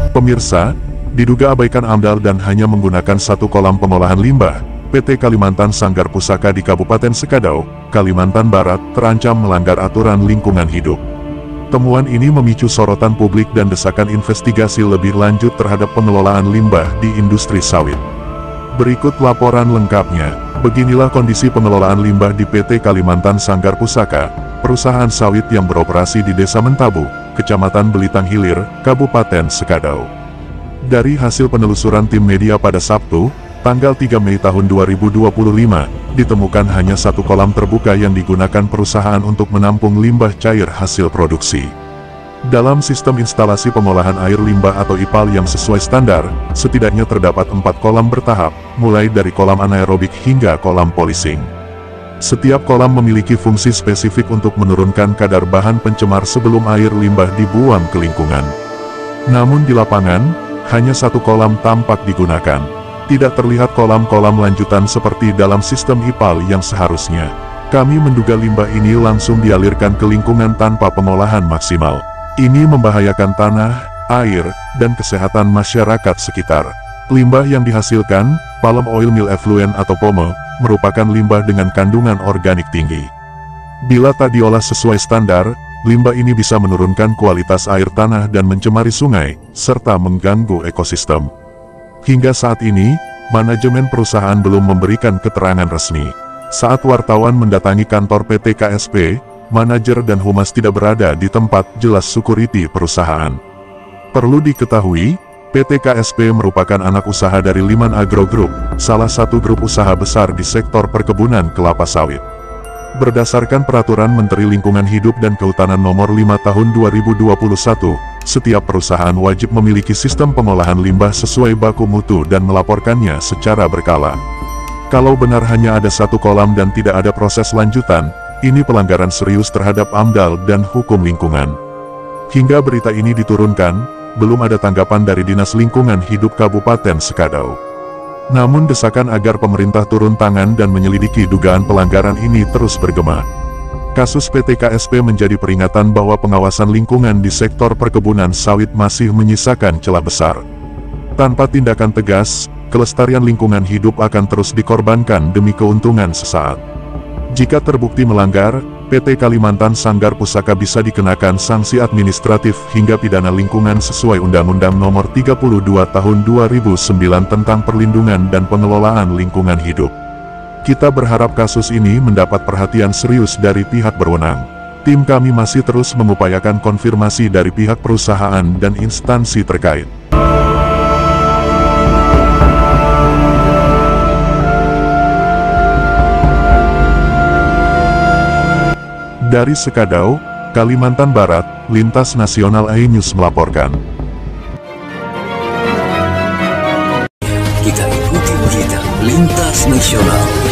Pemirsa, diduga abaikan AMDAL dan hanya menggunakan satu kolam pengolahan limbah, PT Kalimantan Sanggar Pusaka di Kabupaten Sekadau, Kalimantan Barat, terancam melanggar aturan lingkungan hidup. Temuan ini memicu sorotan publik dan desakan investigasi lebih lanjut terhadap pengelolaan limbah di industri sawit. Berikut laporan lengkapnya. Beginilah kondisi pengelolaan limbah di PT Kalimantan Sanggar Pusaka, perusahaan sawit yang beroperasi di Desa Mentabu, Kecamatan Belitang Hilir, Kabupaten Sekadau. Dari hasil penelusuran tim media pada Sabtu, tanggal 3 Mei tahun 2025, ditemukan hanya satu kolam terbuka yang digunakan perusahaan untuk menampung limbah cair hasil produksi. Dalam sistem instalasi pengolahan air limbah atau IPAL yang sesuai standar, setidaknya terdapat 4 kolam bertahap, mulai dari kolam anaerobik hingga kolam polising. Setiap kolam memiliki fungsi spesifik untuk menurunkan kadar bahan pencemar sebelum air limbah dibuang ke lingkungan. Namun di lapangan, hanya satu kolam tampak digunakan. Tidak terlihat kolam-kolam lanjutan seperti dalam sistem IPAL yang seharusnya. Kami menduga limbah ini langsung dialirkan ke lingkungan tanpa pengolahan maksimal. Ini membahayakan tanah, air, dan kesehatan masyarakat sekitar. Limbah yang dihasilkan, palm oil meal effluent atau POME, merupakan limbah dengan kandungan organik tinggi. Bila tak diolah sesuai standar, limbah ini bisa menurunkan kualitas air tanah dan mencemari sungai, serta mengganggu ekosistem. Hingga saat ini, manajemen perusahaan belum memberikan keterangan resmi. Saat wartawan mendatangi kantor PT KSP, manajer dan humas tidak berada di tempat, jelas security perusahaan. Perlu diketahui, PT KSP merupakan anak usaha dari Liman Agro Group, salah satu grup usaha besar di sektor perkebunan kelapa sawit. Berdasarkan Peraturan Menteri Lingkungan Hidup dan Kehutanan Nomor 5 Tahun 2021, setiap perusahaan wajib memiliki sistem pengolahan limbah sesuai baku mutu dan melaporkannya secara berkala. Kalau benar hanya ada satu kolam dan tidak ada proses lanjutan, ini pelanggaran serius terhadap AMDAL dan hukum lingkungan. Hingga berita ini diturunkan, belum ada tanggapan dari Dinas Lingkungan Hidup Kabupaten Sekadau. Namun desakan agar pemerintah turun tangan dan menyelidiki dugaan pelanggaran ini terus bergema. Kasus PT KSP menjadi peringatan bahwa pengawasan lingkungan di sektor perkebunan sawit masih menyisakan celah besar. Tanpa tindakan tegas, kelestarian lingkungan hidup akan terus dikorbankan demi keuntungan sesaat. Jika terbukti melanggar, PT Kalimantan Sanggar Pusaka bisa dikenakan sanksi administratif hingga pidana lingkungan sesuai Undang-Undang Nomor 32 Tahun 2009 tentang Perlindungan dan Pengelolaan Lingkungan Hidup. Kita berharap kasus ini mendapat perhatian serius dari pihak berwenang. Tim kami masih terus mengupayakan konfirmasi dari pihak perusahaan dan instansi terkait. Dari Sekadau, Kalimantan Barat, Lintas Nasional iNews melaporkan. Kita ikuti berita Lintas Nasional.